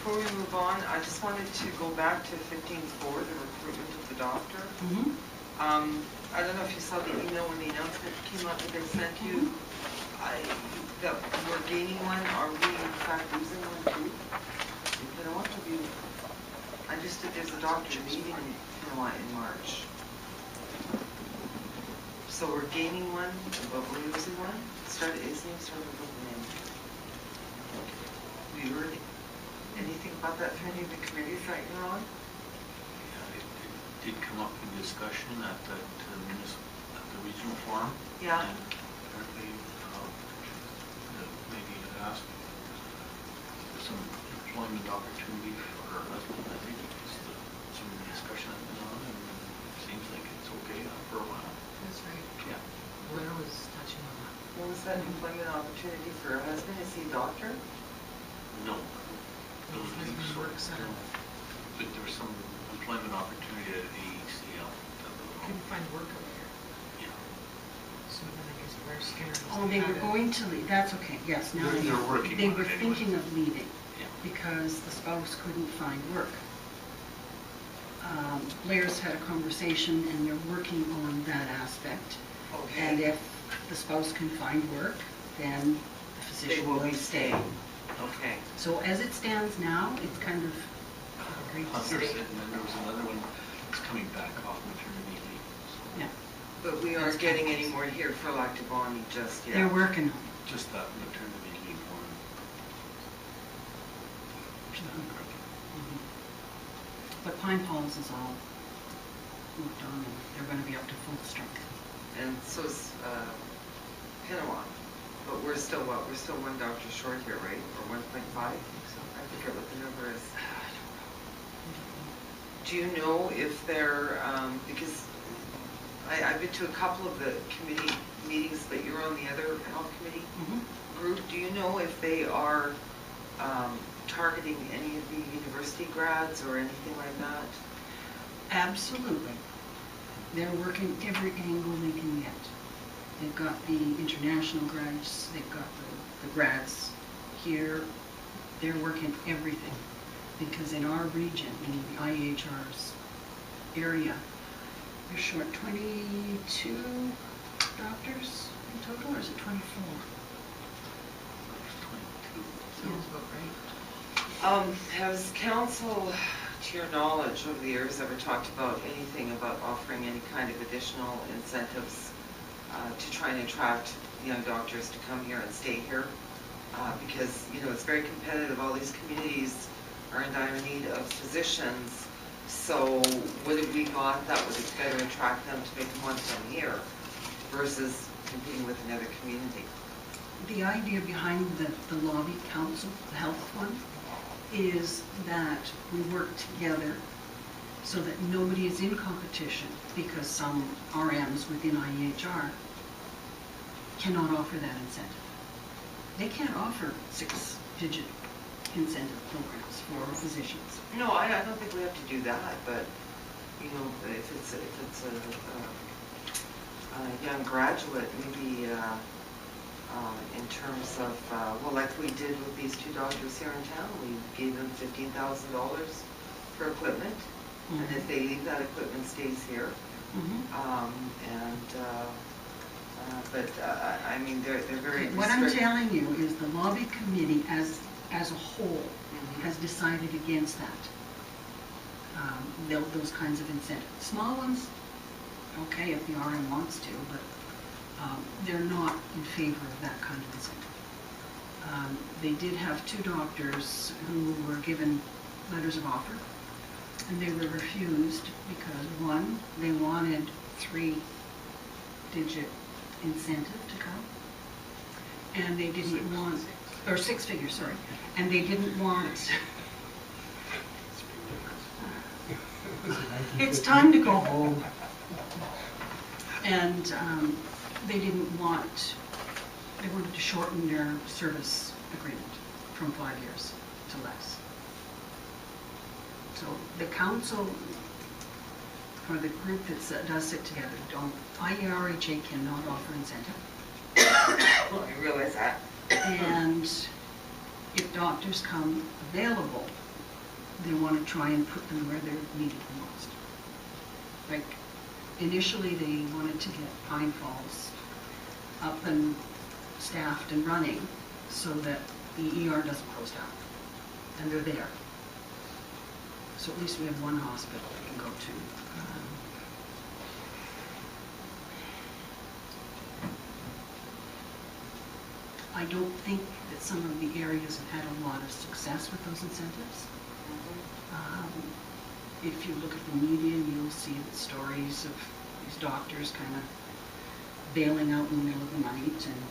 before we move on, I just wanted to go back to 15.4, the recruitment of the doctor. I don't know if you saw the email when the announcement came out that they sent you. That we're gaining one. Are we in fact losing one too? You know what? I just did. There's a doctor meeting in March. So we're gaining one, but we're losing one. His name started with the name. We heard anything about that from any of the committees that you're on? Yeah, it did come up in discussion at the regional forum. Yeah. And apparently, the lady had asked for some employment opportunity for her husband. I think it's some discussion has been on, and it seems like it's okay for a while. That's right. Yeah. Blair was touching on that. What was that employment opportunity for her husband? Is he a doctor? No. His husband works at But there was some employment opportunity at AECL. couldn't find work over here. Yeah. So then I guess Blair Skinner was Oh, they were going to leave. That's okay. Yes, now I They're know. working They on were it anyway. thinking of leaving Yeah. because the spouse couldn't find work. Blair's had a conversation and they're working on that aspect. Okay. And if the spouse can find work, then the They physician will will be stay. staying. Okay. So as it stands now, it's kind of agreed to Hunter stay. said, and then there was another one that's coming back off maternity leave. So Yeah, But we aren't getting any more here for Lac du Bonnet just yet. they're working on it. just that maternity leave one. Mhm. But Pine Falls is all worked on and they're going to be up to full strength. And so is Pinawa. But we're still what? We're still one doctor short here, right? Or 1.5? So I forget what the number is. Do you know if they're, because I've been to a couple of the committee meetings, but you're on the other health committee group. Do you know if they are targeting any of the university grads or anything like that? absolutely. They're working every angle they can get. They've got the international grads, they've got the grads here. They're working everything. Because in our region, in the IHR's area, they're short 22 doctors in total, or is it 24? Sounds about right. Has council, to your knowledge over the years, ever talked about anything about offering any kind of additional incentives to try and attract young doctors to come here and stay here? Because, you know, it's very competitive. All these communities are in dire need of physicians. So what have we got that would better attract them to make them want to come here versus competing with another community? The idea behind the lobby council, the health one, is that we work together so that nobody is in competition, because some RMs within IEHR cannot offer that incentive. They can't offer 6-digit incentive programs for physicians. No, I don't think we have to do that, but, you know, if it's a young graduate, maybe in terms of, well, like we did with these 2 doctors here in town, we gave them $15,000 for equipment, and if they leave, that equipment stays here. But I mean, they're very What I'm restricted. telling you is the lobby committee as a whole has decided against that. Those kinds of incentives. Small ones, okay, if the RM wants to, but they're not in favor of that kind of incentive. They did have 2 doctors who were given letters of offer, and they were refused because, one, they wanted 3-digit incentive to come, and they didn't want, or 6 figures, sorry, and they didn't want, it's time to go home, and they didn't want, they wanted to shorten their service agreement from 5 years to less. So the council, or the group that does sit together, IERHA cannot offer incentive. Well, I realize that. And if doctors come available they want to try and put them where they're needed the most. Like, initially, they wanted to get Pine Falls up and staffed and running so that the ER doesn't close down, and they're there. So at least we have one hospital we can go to. I don't think that some of the areas have had a lot of success with those incentives. If you look at the media, you'll see the stories of these doctors kind of bailing out in the middle of the night. And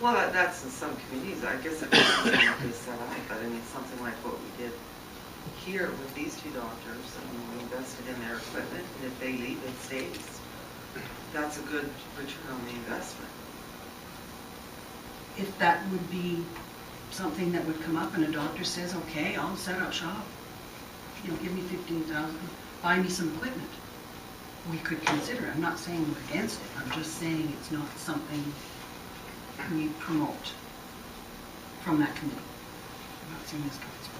Well, that's in some communities. I guess it depends on what they set up, but I mean, something like what we did here with these two doctors, and we invested in their equipment, and if they leave, it stays. That's a good return on the investment. if that would be something that would come up and a doctor says, okay, I'll set up shop, give me $15,000, buy me some equipment, we could consider it. I'm not saying we're against it. I'm just saying it's not something we promote from that committee. I'm not saying this council.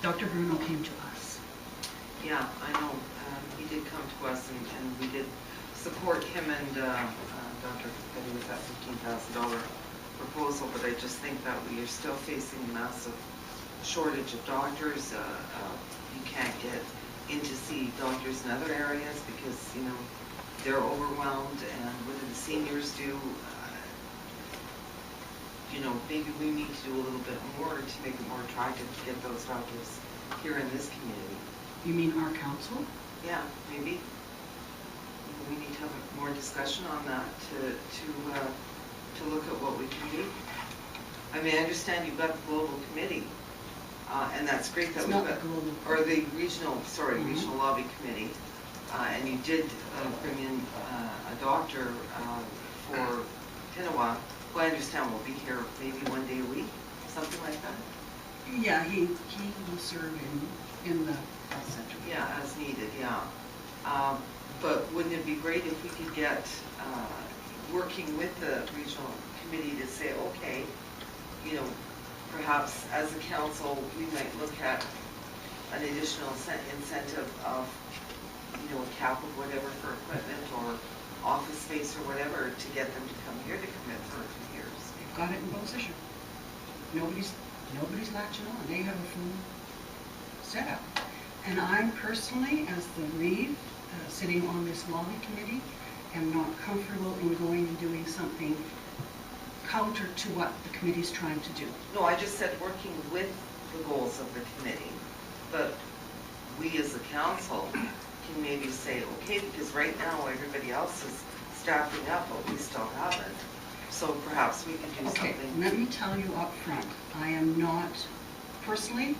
Dr. Bruno came to us. Yeah, I know. He did come to us, and we did support him and Dr. Petty with that $15,000 proposal, but I just think that we are still facing a massive shortage of doctors. You can't get in to see doctors in other areas because, they're overwhelmed, and what do the seniors do? Maybe we need to do a little bit more to make it more attractive to get those doctors here in this community. You mean our council? Yeah, maybe. We need to have more discussion on that to look at what we can do. I mean, I understand you've got the global committee, and that's great that It's we've not got, the global. or the regional, regional lobby committee, and you did bring in a doctor for Pinawa, who I understand will be here maybe one day a week, something like that. Yeah, he will serve in the health center. Yeah, as needed, yeah. But wouldn't it be great if we could get, working with the regional committee to say, okay, perhaps as a council, we might look at an additional incentive of, a cap of whatever for equipment or office space or whatever to get them to come here to commit for a few years. They've got it in position. Nobody's latching on. They have a full setup. And I'm personally, as the Reeve, sitting on this lobby committee, am not comfortable in going and doing something counter to what the committee's trying to do. No, I just said working with the goals of the committee, but we as a council can maybe say, okay, because right now everybody else is staffing up, but we still haven't. So perhaps we can do Okay, something. let me tell you up front, I am not, personally,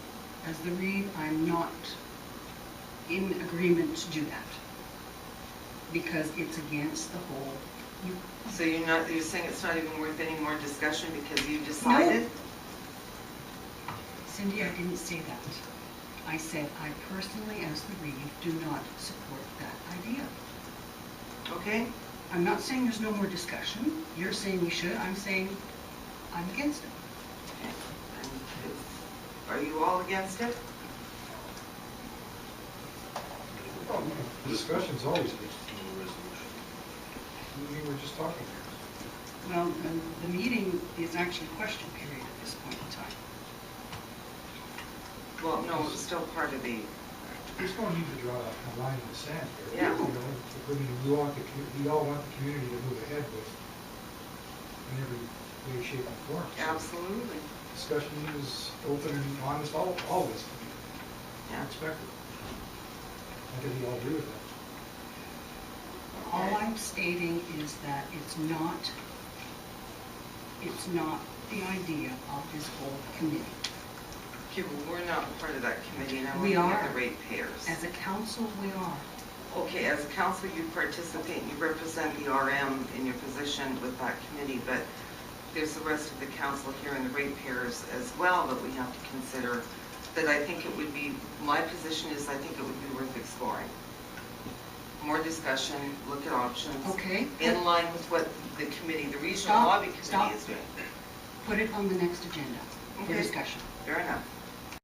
as the Reeve, I'm not in agreement to do that. Because it's against the whole. So you're saying it's not even worth any more discussion because you decided? No. Cindy, I didn't say that. I said I personally, as the Reeve, do not support that idea. Okay. I'm not saying there's no more discussion. You're saying we should. I'm saying I'm against it. Okay. And are you all against it? The discussion's always good. No resolution. We were just talking here. Well, the meeting is actually a question period at this point in time. Well, no, it's still part of the, There's no need to draw a line in the sand here. Yeah. I mean, we all want the community to move ahead with in every way, shape, and form. So absolutely. discussion is open and honest, always. Yeah. Expected. I think we all agree with that. All I'm stating is that it's not the idea of this whole committee. Okay, well, we're not part of that committee, and I'm We looking at are. the ratepayers. As a council, we are. Okay, as a council, you participate, and you represent the RM in your position with that committee, but there's the rest of the council here and the ratepayers as well that we have to consider. That I think it would be, my position is I think it would be worth exploring. More discussion, look at options. Okay. In line with what the committee, the regional Stop, lobby stop. committee is doing. put it on the next agenda for Okay. discussion. Fair enough.